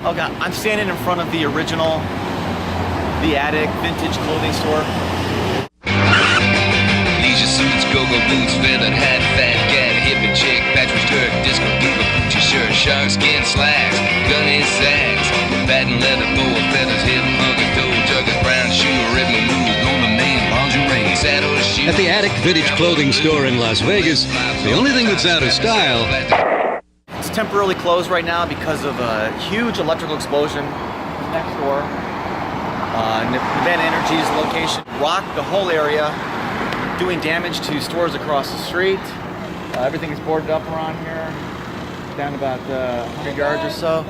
Okay, I'm standing in front of the original, the Attic vintage clothing store. Leisure suits, go-go boots, feathered hat, fat cat, hippie chick, patchwork skirt, disco diva, Gucci shirt, shark skin slacks, gunny sacks, patent leather, boa feathers, hip hugger, toe tuggers, brown shoe, ribbon blue, golden mane, lingerie, saddle shoes. At the Attic Vintage Clothing Store in Las Vegas, the only thing that's out of style. It's temporarily closed right now because of a huge electrical explosion next door. Nevada Energy's location rocked the whole area, doing damage to stores across the street. Everything is boarded up around here, down about 100 yards or so.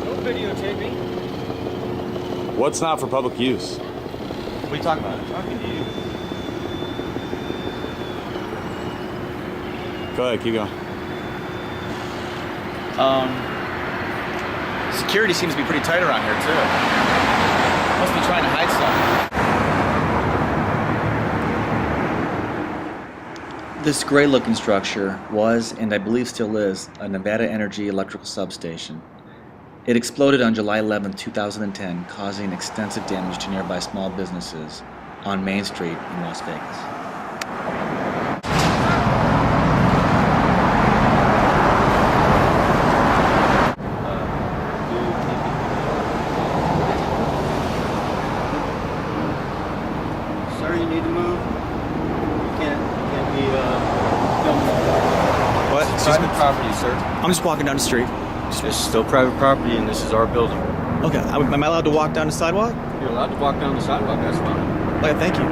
Don't videotape me. What's not for public use? What are you talking about? I'm talking to you. Go ahead, keep going. Security seems to be pretty tight around here too. Must be trying to hide something. This gray-looking structure was, and I believe still is, a Nevada Energy electrical substation. It exploded on July 11, 2010, causing extensive damage to nearby small businesses on Main Street in Las Vegas. Sir, you need to move. You can't be filmed. What? It's private property, sir. I'm just walking down the street. This is still private property, and this is our building. Okay, am I allowed to walk down the sidewalk? You're allowed to walk down the sidewalk. That's fine. Okay, thank you.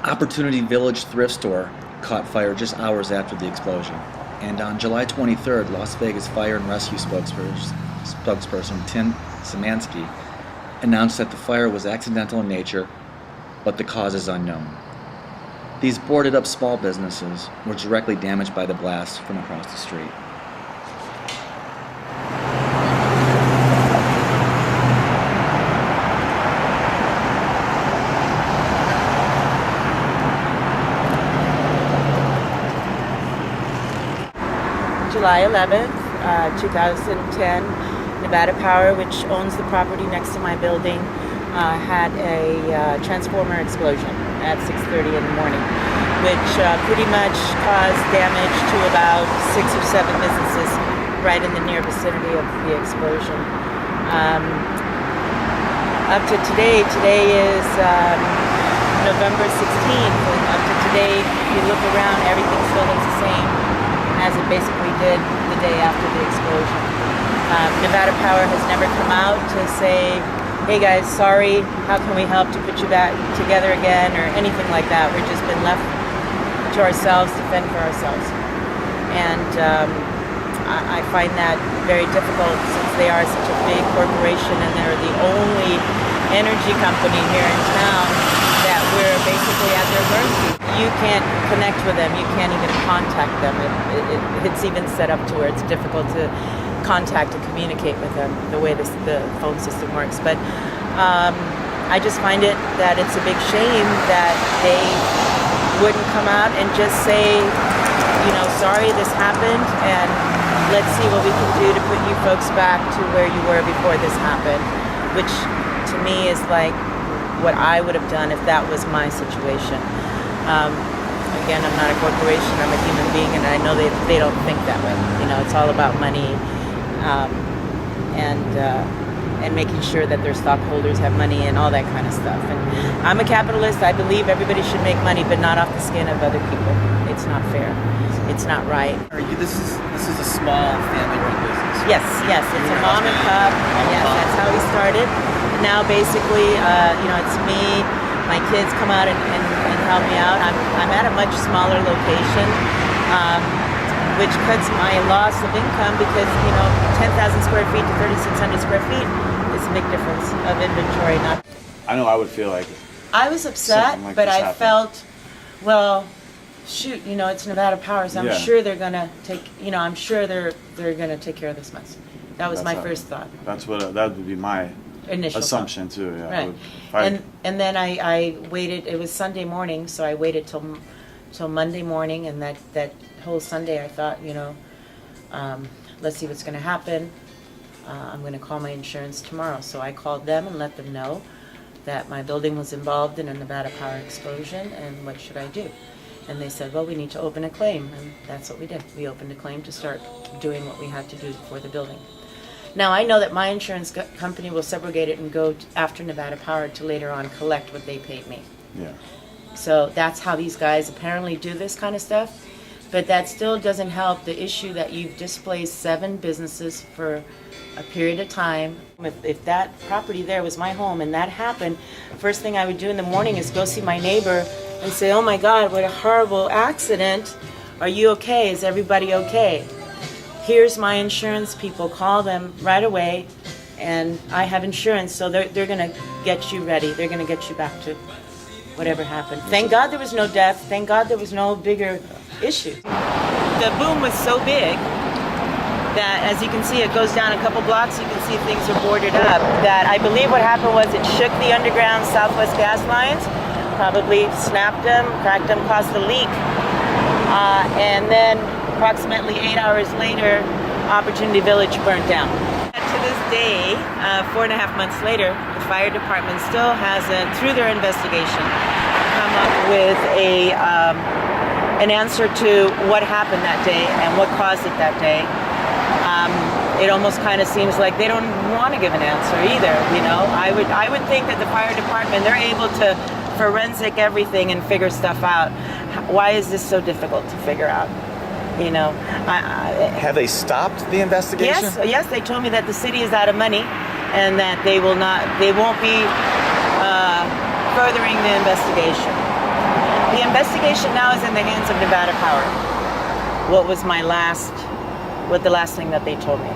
Opportunity Village thrift store caught fire just hours after the explosion. And on July 23rd, Las Vegas Fire and Rescue spokesperson Tim Szymanski announced that the fire was accidental in nature, but the cause is unknown. These boarded up small businesses were directly damaged by the blast from across the street. July 11th, 2010, Nevada Power, which owns the property next to my building, had a transformer explosion at 6:30 in the morning, which pretty much caused damage to about 6 or 7 businesses right in the near vicinity of the explosion. Up to today is November 16th, and up to today, if you look around, everything still looks the same as it basically did the day after the explosion. Nevada Power has never come out to say, hey guys, sorry, how can we help to put you back together again, or anything like that. We've just been left to ourselves to fend for ourselves. And I find that very difficult since they are such a big corporation and they're the only energy company here in town that we're basically at their mercy. You can't connect with them, you can't even contact them. It's even set up to where it's difficult to contact and communicate with them the way the phone system works. But I just find it that it's a big shame that they wouldn't come out and just say, you know, sorry this happened and let's see what we can do to put you folks back to where you were before this happened, which to me is like what I would have done if that was my situation. Again, I'm not a corporation, I'm a human being, and I know they don't think that way. You know, it's all about money and making sure that their stockholders have money and all that kind of stuff. And I'm a capitalist. I believe everybody should make money, but not off the skin of other people. It's not fair. It's not right. This is a small family-run business. Yes, it's a mom and pop. Yes, that's how we started. Now, basically, it's me. My kids come out and help me out. I'm at a much smaller location, which cuts my loss of income because 10,000 square feet to 3,600 square feet is a big difference of inventory. I know I would feel like I was upset, like but this I happened. felt, well, shoot, it's Nevada Power, so I'm sure they're gonna take, I'm sure they're gonna take care of this mess. That was my how- first thought. That's what that would be my Initial assumption too. Yeah. I Right. would- if I- And then I waited. It was Sunday morning, so I waited till Monday morning, and that whole Sunday I thought, let's see what's going to happen. I'm going to call my insurance tomorrow. So I called them and let them know that my building was involved in a Nevada power explosion, and what should I do? And they said, well, we need to open a claim, and that's what we did. We opened a claim to start doing what we had to do for the building. Now, I know that my insurance company will subrogate it and go after Nevada Power to later on collect what they paid me. Yeah. So that's how these guys apparently do this kind of stuff. But that still doesn't help the issue that you've displaced 7 businesses for a period of time. If that property there was my home and that happened, first thing I would do in the morning is go see my neighbor and say, oh my God, what a horrible accident. Are you okay? Is everybody okay? Here's my insurance people. Call them right away. And I have insurance, so they're going to get you ready. They're going to get you back to whatever happened. Thank God there was no death. Thank God there was no bigger issue. The boom was so big that, as you can see, it goes down a couple blocks. You can see things are boarded up. That I believe what happened was it shook the underground Southwest gas lines, probably snapped them, cracked them, caused the leak. And then approximately 8 hours later, Opportunity Village burnt down. To this day, 4.5 months later, the fire department still hasn't, through their investigation, come up with an answer to what happened that day and what caused it that day. It almost kind of seems like they don't want to give an answer either. I would think that the fire department, they're able to forensic everything and figure stuff out. Why is this so difficult to figure out? Have they stopped the investigation? Yes, they told me that the city is out of money and that they won't be furthering the investigation. The investigation now is in the hands of Nevada Power. What was the last thing that they told me?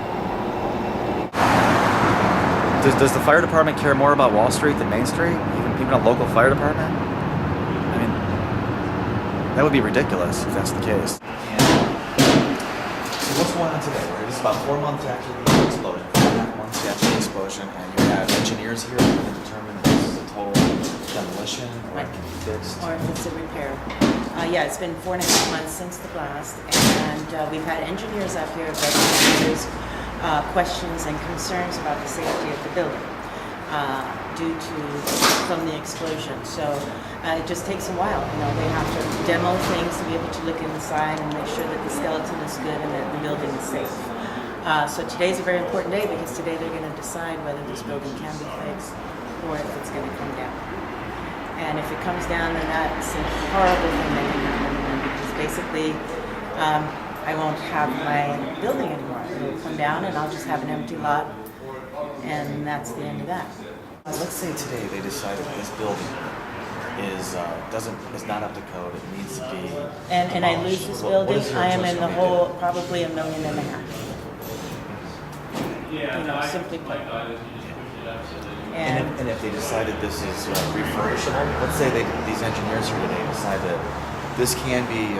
Does the fire department care more about Wall Street than Main Street? Even a local fire department? I mean, that would be ridiculous if that's the case. So what's going on today? Right? This is about 4 months after the explosion. 4.5 months after the explosion, and you have engineers here who can determine if this is a total demolition or it can be fixed. Or if it's a repair. It's been 4.5 months since the blast, and we've had engineers out here addressing there's questions and concerns about the safety of the building from the explosion. So it just takes a while. They have to demo things to be able to look inside and make sure that the skeleton is good and that the building is safe. So today's a very important day because today they're going to decide whether this building can be fixed or if it's going to come down. And if it comes down, then that's a horrible thing that can happen because basically I won't have my building anymore. It'll come down and I'll just have an empty lot, and that's the end of that. Let's say today they decided this building is not up to code. It needs to be. And I lose this What building, is your I am in the adjustment hole needed? probably $1.5 million. Simply put. And if they decided this is refurbishable, let's say these engineers here today decide that this can be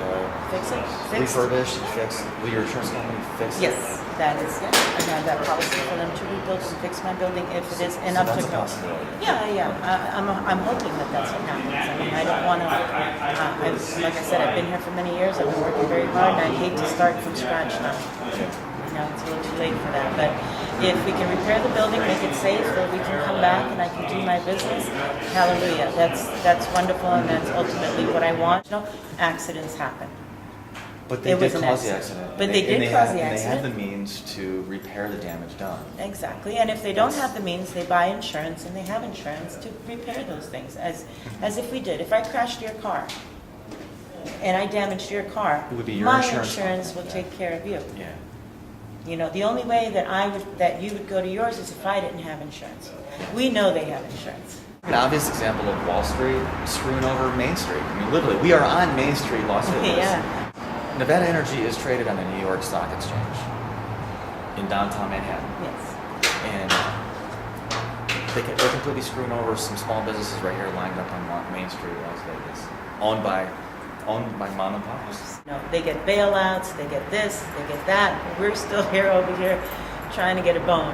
Fix it? Fixed? refurbished and fixed. Will your insurance company fix it? Yes, that is, I have that policy for them to rebuild and fix my building if it is So up to that's a code. possibility. Yeah. I'm hoping that that's what happens. I mean, I don't want to, like I said, I've been here for many years. I've been working very hard, and I hate to start from scratch now. It's a little too late for that. But if we can repair the building, make it safe, or we can come back and I can do my business, hallelujah. That's wonderful, and that's ultimately what I want. Accidents happen. But they It did was an cause the accident. accident. But And they did and cause the And they accident. have the means to repair the damage done. Exactly, and if they don't have the means, they buy insurance, and they have insurance to repair those things, as if we did. If I crashed your car, and I damaged your car, It would be your my insurance insurance company, will take care of you. Yeah. The only way that you would go to yours is if I didn't have insurance. We know they have insurance. An obvious example of Wall Street screwing over Main Street. I mean, literally, we are on Main Street, Las Vegas. Yeah. Nevada Energy is traded on the New York Stock Exchange in downtown Manhattan. Yes. And they're completely screwing over some small businesses right here lined up on Main Street, Las Vegas, owned by mom and pops. They get bailouts, they get this, they get that. We're still here over here trying to get a bone.